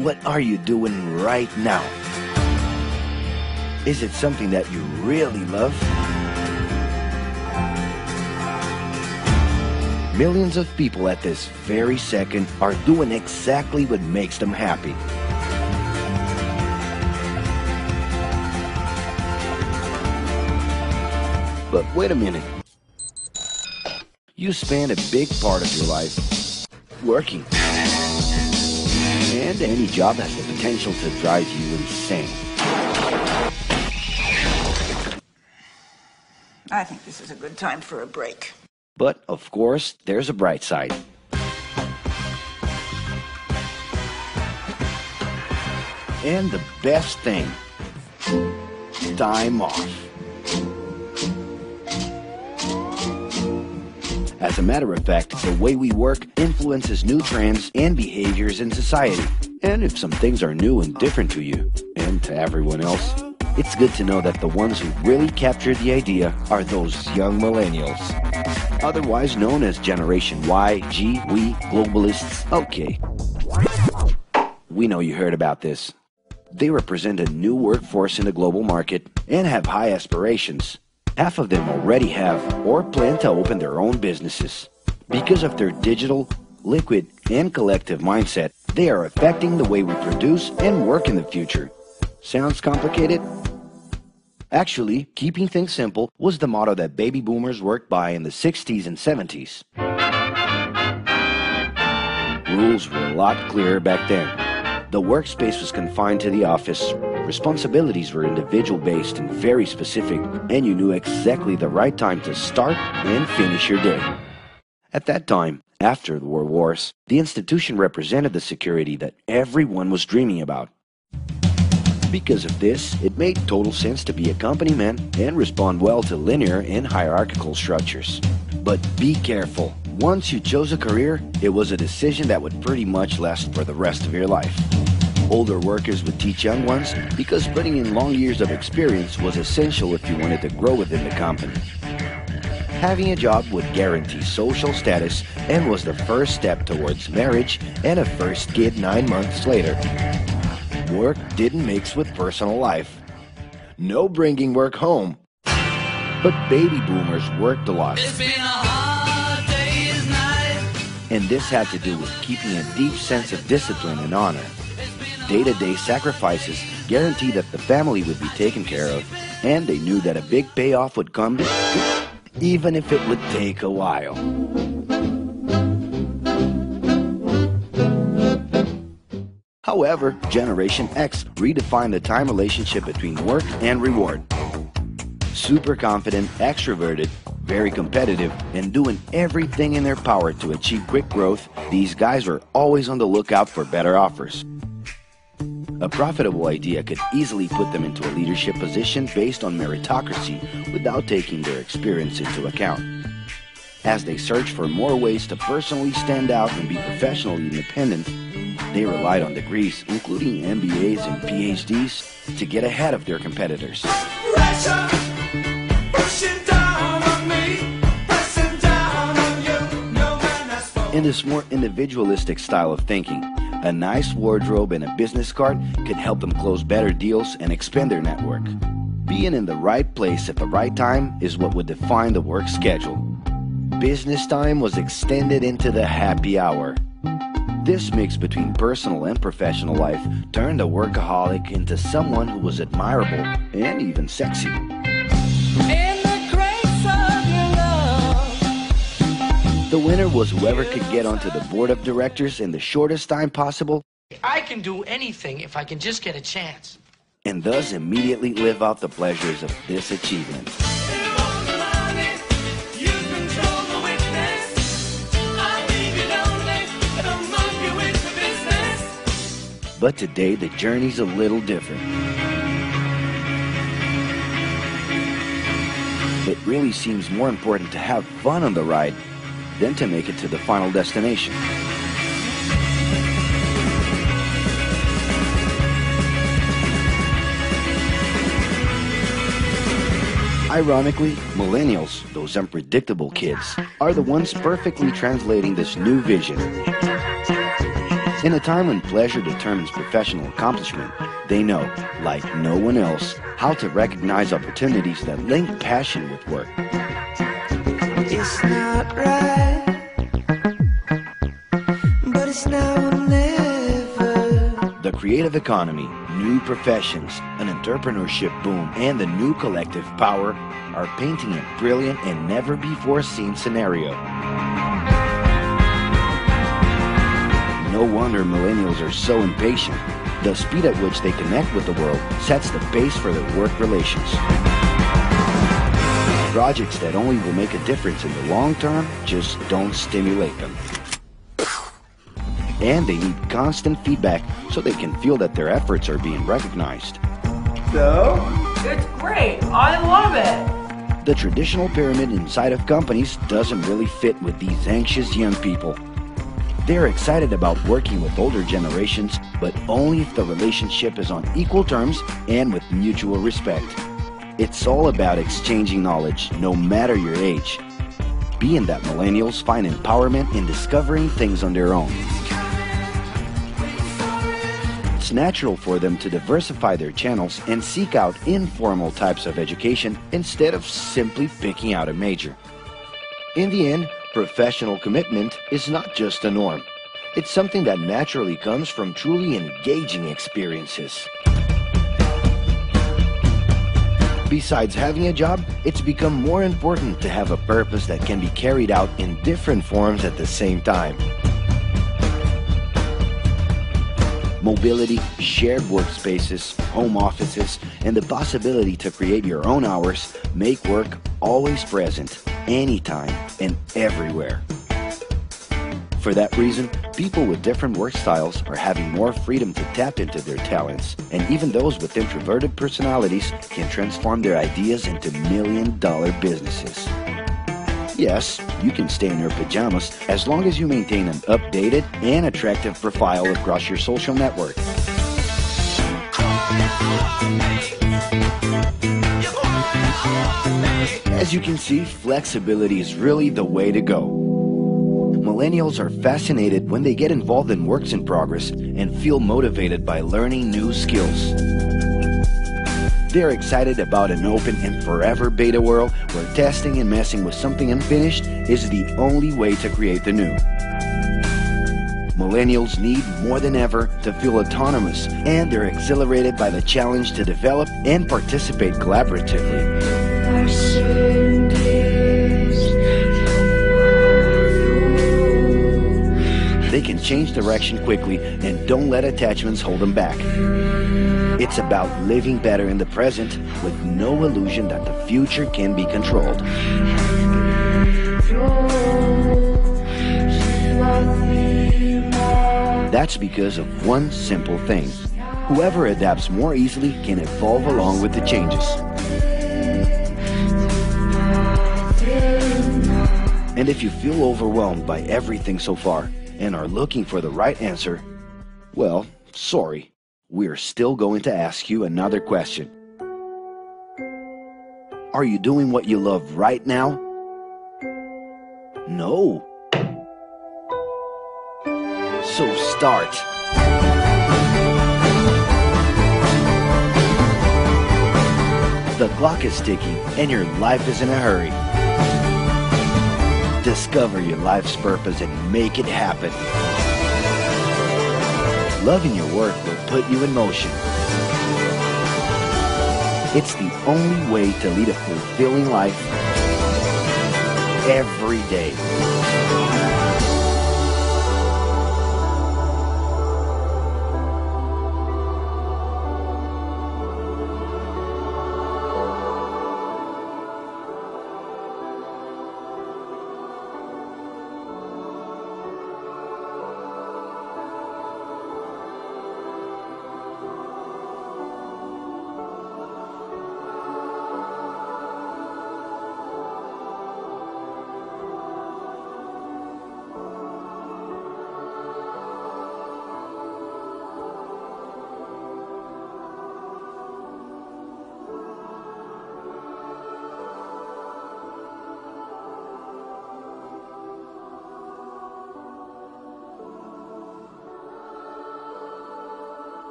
What are you doing right now? Is it something that you really love? Millions of people at this very second are doing exactly what makes them happy. But wait a minute. You spend a big part of your life working. And any job has the potential to drive you insane. I think this is a good time for a break. But, of course, there's a bright side. And the best thing, time off. As a matter of fact, the way we work influences new trends and behaviors in society. And if some things are new and different to you, and to everyone else, it's good to know that the ones who really captured the idea are those young millennials. Otherwise known as Generation Y, G, we, globalists. Okay. We know you heard about this. They represent a new workforce in the global market and have high aspirations. Half of them already have or plan to open their own businesses. Because of their digital, liquid, and collective mindset, they are affecting the way we produce and work in the future. Sounds complicated? Actually, keeping things simple was the motto that baby boomers worked by in the 60s and 70s. Rules were a lot clearer back then. The workspace was confined to the office. Responsibilities were individual-based and very specific, and you knew exactly the right time to start and finish your day. At that time, after the World Wars, the institution represented the security that everyone was dreaming about. Because of this, it made total sense to be a company man and respond well to linear and hierarchical structures. But be careful. Once you chose a career, it was a decision that would pretty much last for the rest of your life. Older workers would teach young ones because putting in long years of experience was essential if you wanted to grow within the company. Having a job would guarantee social status and was the first step towards marriage and a first kid 9 months later. Work didn't mix with personal life. No bringing work home. But baby boomers worked a lot. It's been a hard day's night. And this had to do with keeping a deep sense of discipline and honor. Day-to-day sacrifices guaranteed that the family would be taken care of, and they knew that a big payoff would come, even if it would take a while. However, Generation X redefined the time relationship between work and reward. Super confident, extroverted, very competitive, and doing everything in their power to achieve quick growth, these guys were always on the lookout for better offers. A profitable idea could easily put them into a leadership position based on meritocracy without taking their experience into account. As they searched for more ways to personally stand out and be professionally independent, they relied on degrees, including MBAs and PhDs, to get ahead of their competitors. In this more individualistic style of thinking, a nice wardrobe and a business card could help them close better deals and expand their network. Being in the right place at the right time is what would define the work schedule. Business time was extended into the happy hour. This mix between personal and professional life turned a workaholic into someone who was admirable and even sexy. The winner was whoever could get onto the board of directors in the shortest time possible. I can do anything if I can just get a chance. And thus immediately live out the pleasures of this achievement. But today the journey's a little different. It really seems more important to have fun on the ride than to make it to the final destination. Ironically, millennials, those unpredictable kids, are the ones perfectly translating this new vision. In a time when pleasure determines professional accomplishment, they know, like no one else, how to recognize opportunities that link passion with work. It's not right, but it's now or never. The creative economy, new professions, an entrepreneurship boom, and the new collective power are painting a brilliant and never-before-seen scenario. No wonder millennials are so impatient. The speed at which they connect with the world sets the pace for their work relations. Projects that only will make a difference in the long term just don't stimulate them. And they need constant feedback so they can feel that their efforts are being recognized. So? It's great. I love it. The traditional pyramid inside of companies doesn't really fit with these anxious young people. They're excited about working with older generations, but only if the relationship is on equal terms and with mutual respect. It's all about exchanging knowledge, no matter your age. Being that millennials find empowerment in discovering things on their own. It's natural for them to diversify their channels and seek out informal types of education instead of simply picking out a major. In the end, professional commitment is not just a norm. It's something that naturally comes from truly engaging experiences. Besides having a job, it's become more important to have a purpose that can be carried out in different forms at the same time. Mobility, shared workspaces, home offices, and the possibility to create your own hours make work always present, anytime and everywhere. For that reason, people with different work styles are having more freedom to tap into their talents, and even those with introverted personalities can transform their ideas into million-dollar businesses. Yes, you can stay in your pajamas as long as you maintain an updated and attractive profile across your social network. As you can see, flexibility is really the way to go. Millennials are fascinated when they get involved in works in progress and feel motivated by learning new skills. They're excited about an open and forever beta world where testing and messing with something unfinished is the only way to create the new. Millennials need more than ever to feel autonomous, and they're exhilarated by the challenge to develop and participate collaboratively. They can change direction quickly and don't let attachments hold them back. It's about living better in the present with no illusion that the future can be controlled. That's because of one simple thing. Whoever adapts more easily can evolve along with the changes. And if you feel overwhelmed by everything so far and are looking for the right answer, well, sorry. We're still going to ask you another question. Are you doing what you love right now? No. So start. The clock is ticking and your life is in a hurry. Discover your life's purpose and make it happen. Loving your work will put you in motion. It's the only way to lead a fulfilling life every day.